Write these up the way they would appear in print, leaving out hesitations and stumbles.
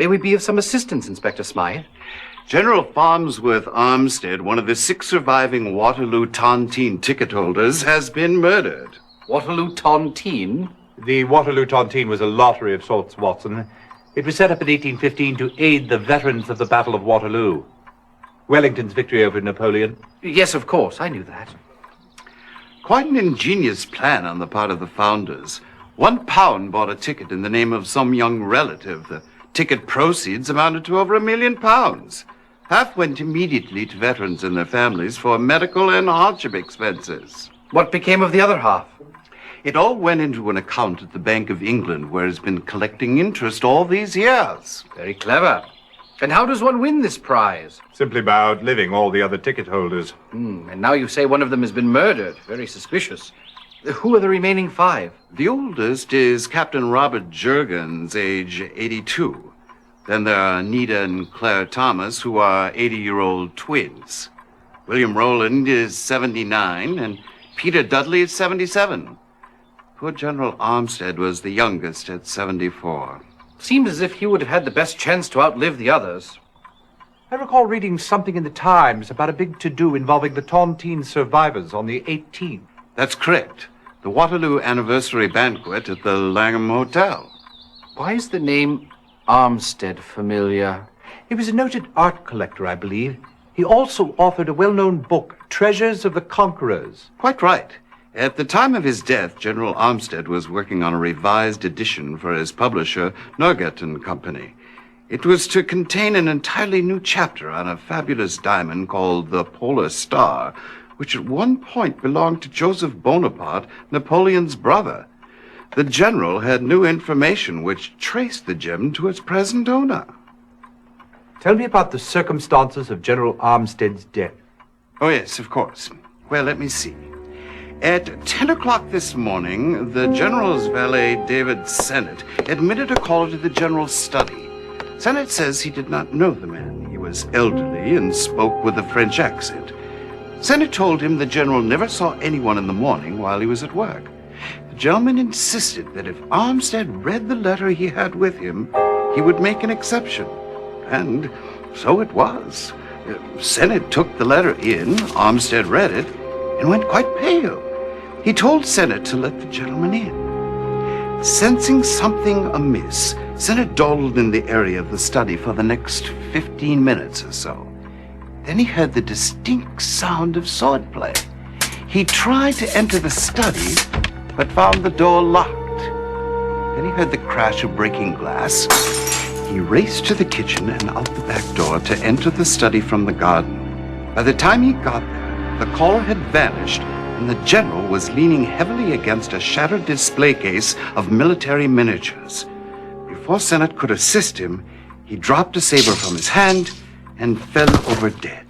May we be of some assistance, Inspector Smythe? General Farnsworth Armstead, one of the 6 surviving Waterloo Tontine ticket holders, has been murdered. Waterloo Tontine? The Waterloo Tontine was a lottery of sorts, Watson. It was set up in 1815 to aid the veterans of the Battle of Waterloo. Wellington's victory over Napoleon. Yes, of course. I knew that. Quite an ingenious plan on the part of the founders. £1 bought a ticket in the name of some young relative. The ticket proceeds amounted to over £1 million. Half went immediately to veterans and their families for medical and hardship expenses. What became of the other half? It all went into an account at the Bank of England, where it's been collecting interest all these years. Very clever. And how does one win this prize? Simply by outliving all the other ticket holders. And now you say one of them has been murdered. Very suspicious. Who are the remaining 5? The oldest is Captain Robert Jurgens, age 82. Then there are Anita and Claire Thomas, who are 80-year-old twins. William Rowland is 79, and Peter Dudley is 77. Poor General Armstead was the youngest at 74. Seems as if he would have had the best chance to outlive the others. I recall reading something in the Times about a big to-do involving the Tontine survivors on the 18th. That's correct. The Waterloo Anniversary Banquet at the Langham Hotel. Why is the name Armstead familiar? He was a noted art collector, I believe. He also authored a well-known book, Treasures of the Conquerors. Quite right. At the time of his death, General Armstead was working on a revised edition for his publisher, Nugget and Company. It was to contain an entirely new chapter on a fabulous diamond called the Polar Star, which at one point belonged to Joseph Bonaparte, Napoleon's brother. The general had new information which traced the gem to its present owner. Tell me about the circumstances of General Armstead's death. Oh, yes, of course. Well, let me see. At 10 o'clock this morning, the general's valet, David Sennett, admitted a caller to the general's study. Sennett says he did not know the man. He was elderly and spoke with a French accent. Sennett told him the general never saw anyone in the morning while he was at work. The gentleman insisted that if Armstead read the letter he had with him, he would make an exception. And so it was. Sennett took the letter in, Armstead read it, and went quite pale. He told Sennett to let the gentleman in. Sensing something amiss, Sennett dawdled in the area of the study for the next 15 minutes or so. Then he heard the distinct sound of swordplay. He tried to enter the study, but found the door locked. Then he heard the crash of breaking glass. He raced to the kitchen and out the back door to enter the study from the garden. By the time he got there, the caller had vanished, and the general was leaning heavily against a shattered display case of military miniatures. Before Sennett could assist him, he dropped a saber from his hand and fell over dead.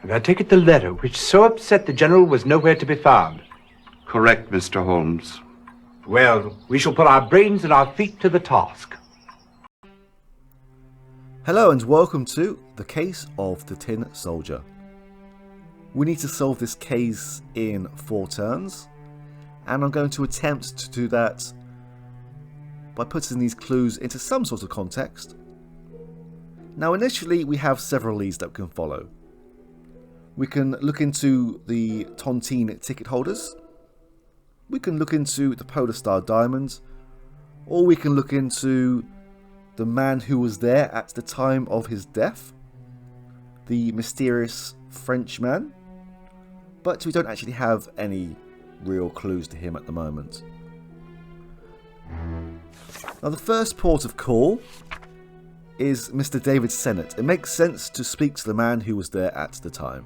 And I take it the letter which so upset the general was nowhere to be found. Correct, Mr. Holmes. Well, we shall put our brains and our feet to the task. Hello and welcome to The Case of the Tin Soldier. We need to solve this case in 4 turns, and I'm going to attempt to do that by putting these clues into some sort of context. Now initially we have several leads that we can follow. We can look into the Tontine ticket holders, we can look into the Polar Star diamond, or we can look into the man who was there at the time of his death, the mysterious French man, but we don't actually have any real clues to him at the moment. Now the first port of call is Mr. David Sennett. It makes sense to speak to the man who was there at the time.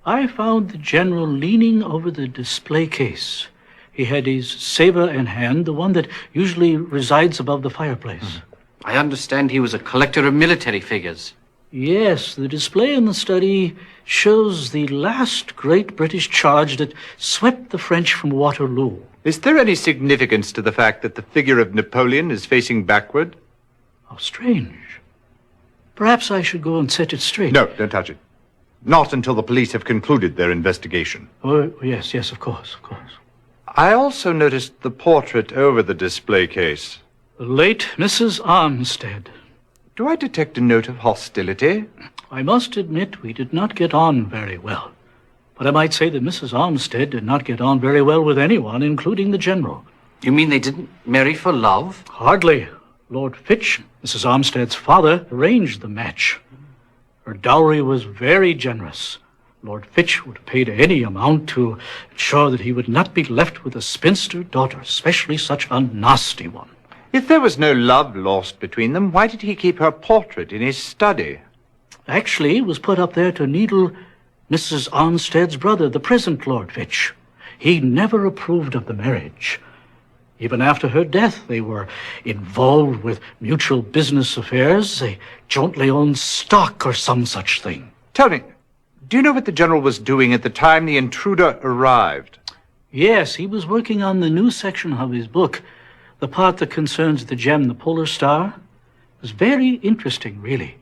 I found the general leaning over the display case. He had his saber in hand, the one that usually resides above the fireplace. I understand he was a collector of military figures. Yes, the display in the study shows the last great British charge that swept the French from Waterloo. Is there any significance to the fact that the figure of Napoleon is facing backward? How strange. Perhaps I should go and set it straight. No, don't touch it. Not until the police have concluded their investigation. Oh, yes, yes, of course, of course. I also noticed the portrait over the display case. The late Mrs. Armstead. Do I detect a note of hostility? I must admit we did not get on very well. But I might say that Mrs. Armstead did not get on very well with anyone, including the General. You mean they didn't marry for love? Hardly. Lord Fitch, Mrs. Armstead's father, arranged the match. Her dowry was very generous. Lord Fitch would have paid any amount to ensure that he would not be left with a spinster daughter, especially such a nasty one. If there was no love lost between them, why did he keep her portrait in his study? Actually, it was put up there to needle Mrs. Armstead's brother, the present Lord Fitch. He never approved of the marriage. Even after her death, they were involved with mutual business affairs. They jointly owned stock or some such thing. Tell me, do you know what the General was doing at the time the intruder arrived? Yes, he was working on the new section of his book, the part that concerns the gem, the Polar Star. It was very interesting, really.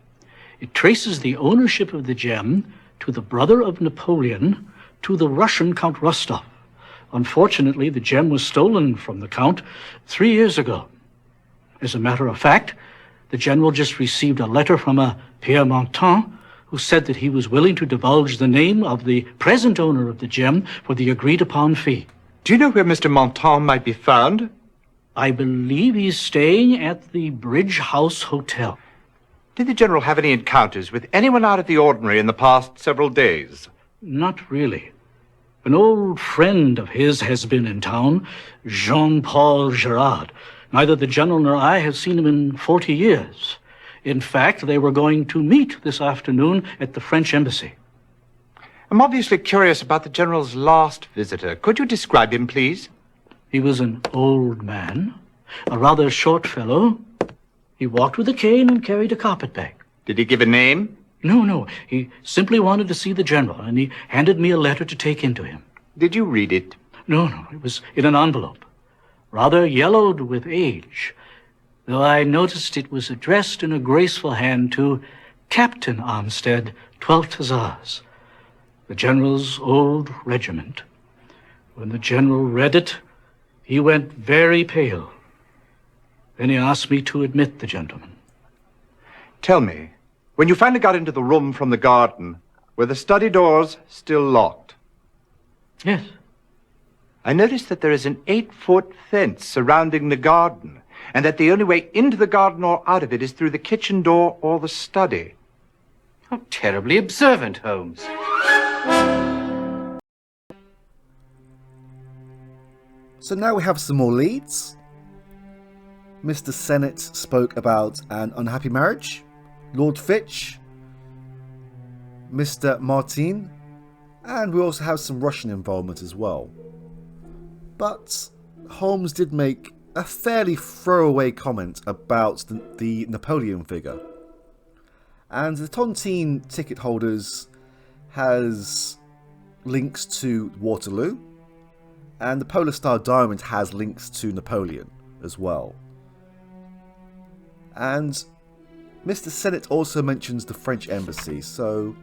It traces the ownership of the gem to the brother of Napoleon, to the Russian Count Rostov. Unfortunately, the gem was stolen from the Count 3 years ago. As a matter of fact, the General just received a letter from a Pierre Montan, who said that he was willing to divulge the name of the present owner of the gem for the agreed-upon fee. Do you know where Mr. Montan might be found? I believe he's staying at the Bridge House Hotel. Did the General have any encounters with anyone out of the ordinary in the past several days? Not really. An old friend of his has been in town, Jean-Paul Girard. Neither the General nor I have seen him in 40 years. In fact, they were going to meet this afternoon at the French embassy. I'm obviously curious about the General's last visitor. Could you describe him, please? He was an old man, a rather short fellow. He walked with a cane and carried a carpet-bag. Did he give a name? No. He simply wanted to see the General, and he handed me a letter to take in to him. Did you read it? No. It was in an envelope, rather yellowed with age, though I noticed it was addressed in a graceful hand to Captain Armstead, 12th Hussars, the General's old regiment. When the General read it, he went very pale. Then he asked me to admit the gentleman. Tell me, when you finally got into the room from the garden, were the study doors still locked? Yes. I noticed that there is an 8-foot fence surrounding the garden, and that the only way into the garden or out of it is through the kitchen door or the study. How terribly observant, Holmes. So now we have some more leads. Mr. Sennett spoke about an unhappy marriage. Lord Fitch, Mr. Martin, and we also have some Russian involvement as well. But Holmes did make a fairly throwaway comment about the Napoleon figure. And the Tontine ticket holders has links to Waterloo, and the Polar Star Diamond has links to Napoleon as well. And Mr. Sennett also mentions the French embassy, so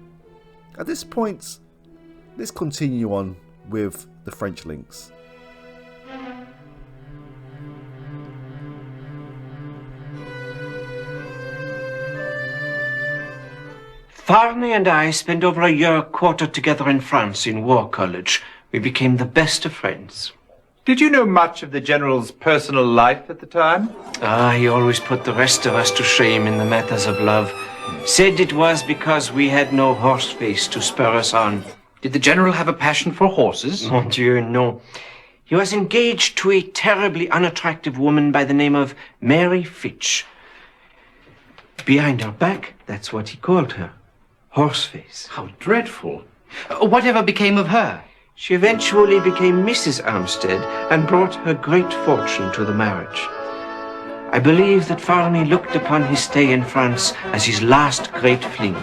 at this point, let's continue on with the French links. Farney and I spent over a year quartered together in France in War College. We became the best of friends. Did you know much of the General's personal life at the time? He always put the rest of us to shame in the matters of love. Said it was because we had no horse face to spur us on. Did the General have a passion for horses? Mon Dieu, no. He was engaged to a terribly unattractive woman by the name of Mary Fitch. Behind her back, that's what he called her. Horseface. How dreadful. Whatever became of her? She eventually became Mrs. Armstead and brought her great fortune to the marriage. I believe that Farney looked upon his stay in France as his last great fling.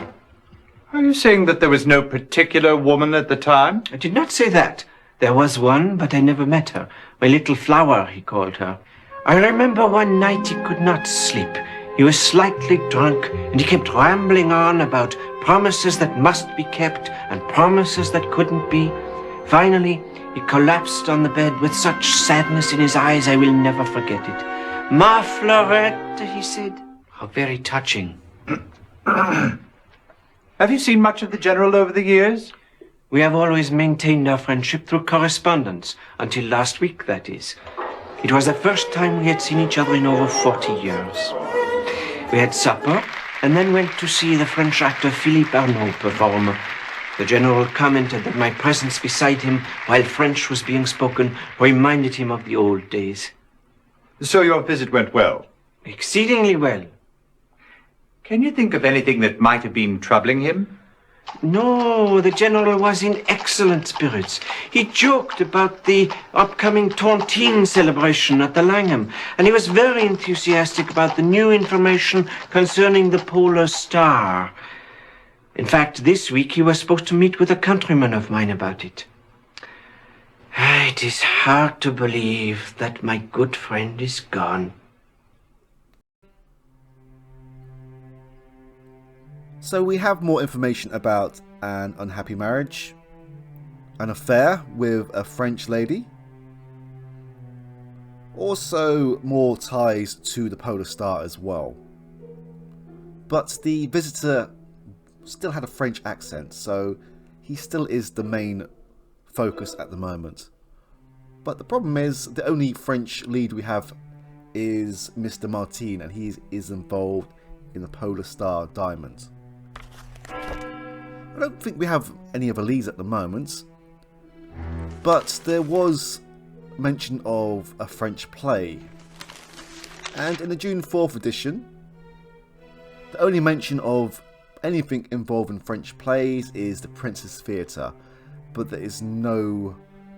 Are you saying that there was no particular woman at the time? I did not say that. There was one, but I never met her. My little flower, he called her. I remember one night he could not sleep. He was slightly drunk, and he kept rambling on about promises that must be kept and promises that couldn't be. Finally, he collapsed on the bed with such sadness in his eyes I will never forget it. "Ma Fleurette," he said. How very touching. Have you seen much of the General over the years? We have always maintained our friendship through correspondence, until last week, that is. It was the first time we had seen each other in over 40 years. We had supper, and then went to see the French actor Philippe Arnaud perform. The General commented that my presence beside him while French was being spoken reminded him of the old days. So your visit went well? Exceedingly well. Can you think of anything that might have been troubling him? No, the General was in excellent spirits. He joked about the upcoming Tontine celebration at the Langham, and he was very enthusiastic about the new information concerning the Polar Star. In fact, this week he was supposed to meet with a countryman of mine about it. It is hard to believe that my good friend is gone. So we have more information about an unhappy marriage, an affair with a French lady, also more ties to the Polar Star as well. But the visitor still had a French accent, so he still is the main focus at the moment. But the problem is, the only French lead we have is Mr. Martin, and he is involved in the Polar Star diamond. I don't think we have any other leads at the moment, but there was mention of a French play, and in the June 4th edition, the only mention of anything involving French plays is the Princess Theatre, but there is no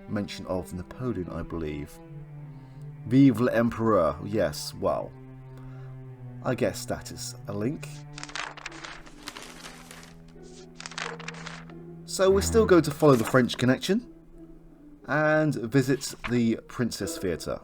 mention of Napoleon, I believe. Vive l'Empereur, yes, well, I guess that is a link. So we're still going to follow the French connection and visit the Princess Theatre.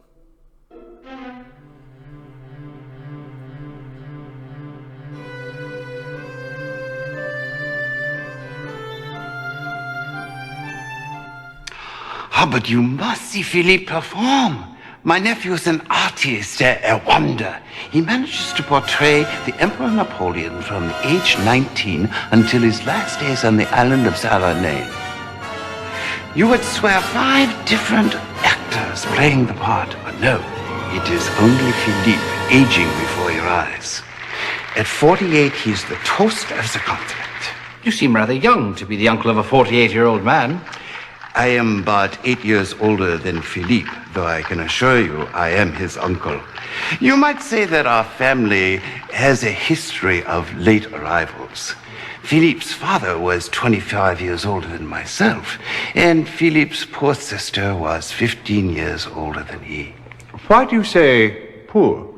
Ah, but you must see Philippe perform. My nephew's an artist, a wonder. He manages to portray the Emperor Napoleon from age 19 until his last days on the island of Saint-René. You would swear 5 different actors playing the part, but no, it is only Philippe aging before your eyes. At 48, he's the toast of the continent. You seem rather young to be the uncle of a 48-year-old man. I am but 8 years older than Philippe, though I can assure you I am his uncle. You might say that our family has a history of late arrivals. Philippe's father was 25 years older than myself, and Philippe's poor sister was 15 years older than he. Why do you say poor?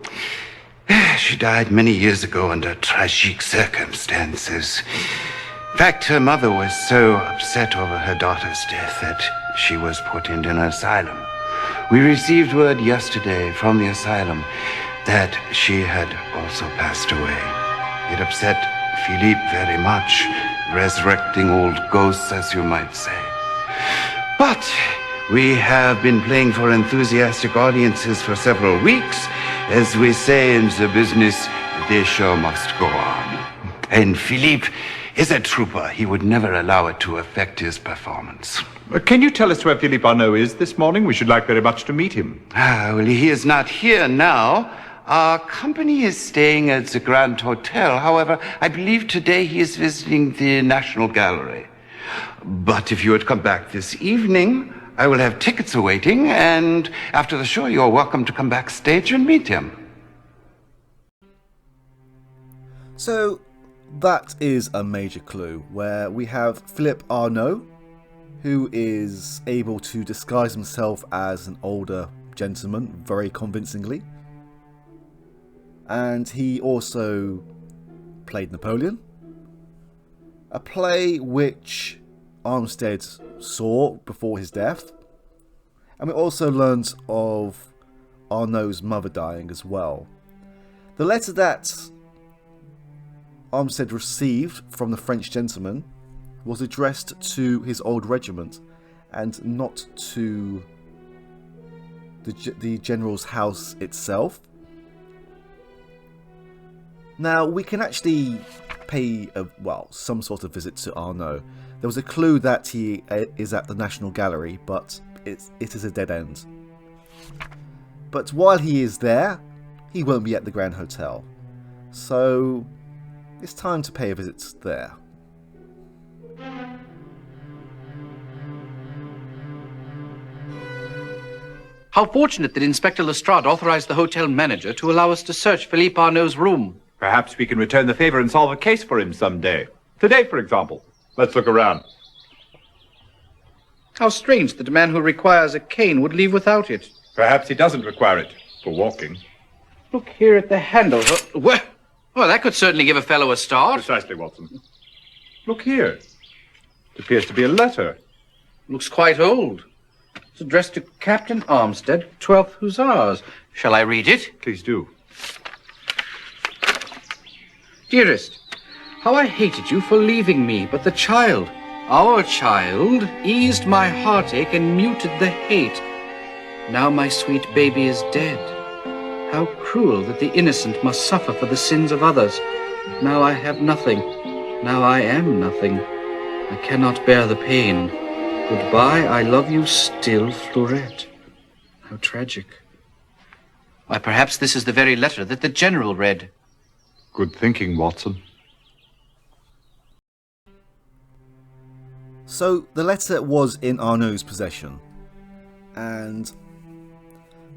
She died many years ago under tragic circumstances. In fact, her mother was so upset over her daughter's death that she was put into an asylum. We received word yesterday from the asylum that she had also passed away. It upset Philippe very much, resurrecting old ghosts, as you might say. But we have been playing for enthusiastic audiences for several weeks. As we say in the business, the show must go on. And Philippe is a trooper. He would never allow it to affect his performance. Can you tell us where Philippe Arnaud is this morning? We should like very much to meet him. Well, he is not here now. Our company is staying at the Grand Hotel. However, I believe today he is visiting the National Gallery. But if you would come back this evening, I will have tickets awaiting, and after the show, you're welcome to come backstage and meet him. So that is a major clue, where we have Philippe Arnaud, who is able to disguise himself as an older gentleman very convincingly. And he also played Napoleon, a play which Armstead saw before his death. And we also learned of Arnaud's mother dying as well. The letter that Armstead received from the French gentleman was addressed to his old regiment and not to the general's house itself. Now, we can actually pay some sort of visit to Arnaud. There was a clue that he is at the National Gallery, but it is a dead end. But while he is there, he won't be at the Grand Hotel. So it's time to pay a visit there. How fortunate that Inspector Lestrade authorized the hotel manager to allow us to search Philippe Arnaud's room. Perhaps we can return the favor and solve a case for him someday. Today, for example. Let's look around. How strange that a man who requires a cane would leave without it. Perhaps he doesn't require it for walking. Look here at the handle. Well, that could certainly give a fellow a start. Precisely, Watson. Look here. It appears to be a letter. Looks quite old. It's addressed to Captain Armstead, 12th Hussars. Shall I read it? Please do. Dearest, how I hated you for leaving me, but the child, our child, eased my heartache and muted the hate. Now my sweet baby is dead. How cruel that the innocent must suffer for the sins of others. Now I have nothing. Now I am nothing. I cannot bear the pain. Goodbye, I love you still, Fleurette. How tragic. Why, perhaps this is the very letter that the General read. Good thinking, Watson. So the letter was in Arnaud's possession, and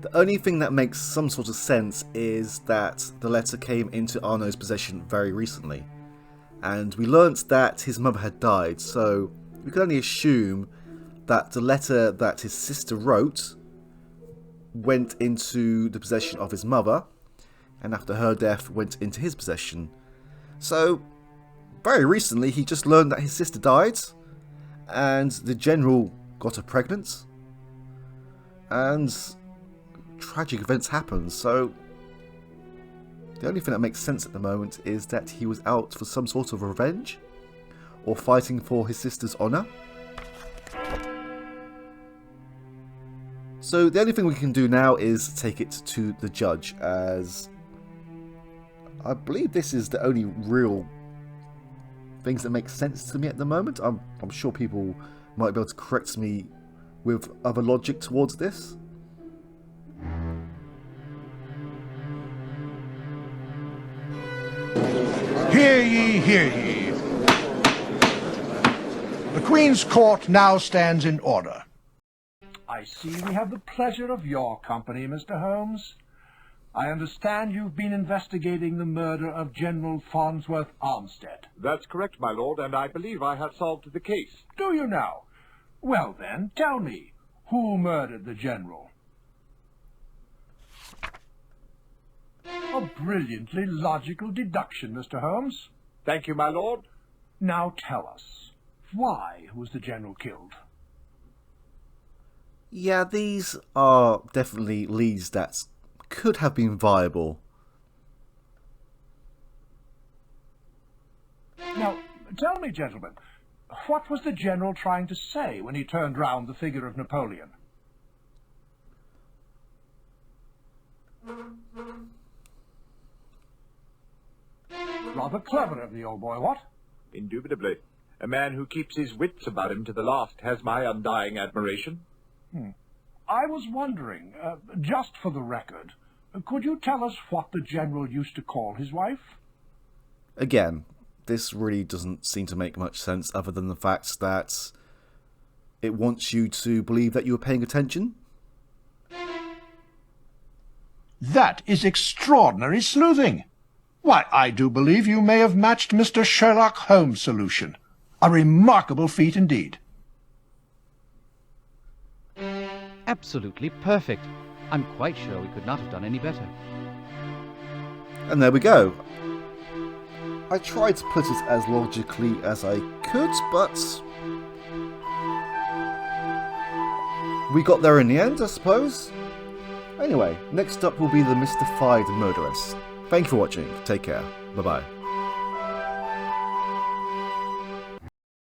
the only thing that makes some sort of sense is that the letter came into Arnaud's possession very recently, and we learnt that his mother had died, so we can only assume that the letter that his sister wrote went into the possession of his mother, and after her death went into his possession. So very recently he just learned that his sister died, and the general got her pregnant, and tragic events happened. So the only thing that makes sense at the moment is that he was out for some sort of revenge or fighting for his sister's honour. So the only thing we can do now is take it to the judge, as I believe this is the only real things that make sense to me at the moment. I'm sure people might be able to correct me with other logic towards this. Hear ye, hear ye. The Queen's Court now stands in order. I see we have the pleasure of your company, Mr. Holmes. I understand you've been investigating the murder of General Farnsworth Armstead. That's correct, my lord, and I believe I have solved the case. Do you now? Well then, tell me, who murdered the General? A brilliantly logical deduction, Mr. Holmes. Thank you, my lord. Now tell us, why was the General killed? Yeah, these are definitely leads that could have been viable. Now, tell me, gentlemen, what was the General trying to say when he turned round the figure of Napoleon? Rather clever of the old boy, what? Indubitably. A man who keeps his wits about him to the last has my undying admiration. I was wondering, just for the record, could you tell us what the General used to call his wife? Again, this really doesn't seem to make much sense other than the fact that it wants you to believe that you were paying attention. That is extraordinary sleuthing. Why, I do believe you may have matched Mr. Sherlock Holmes' solution. A remarkable feat indeed. Absolutely perfect. I'm quite sure we could not have done any better. And there we go. I tried to put it as logically as I could, but we got there in the end, I suppose. Anyway, next up will be the mystified murderess. Thank you for watching. Take care. Bye-bye.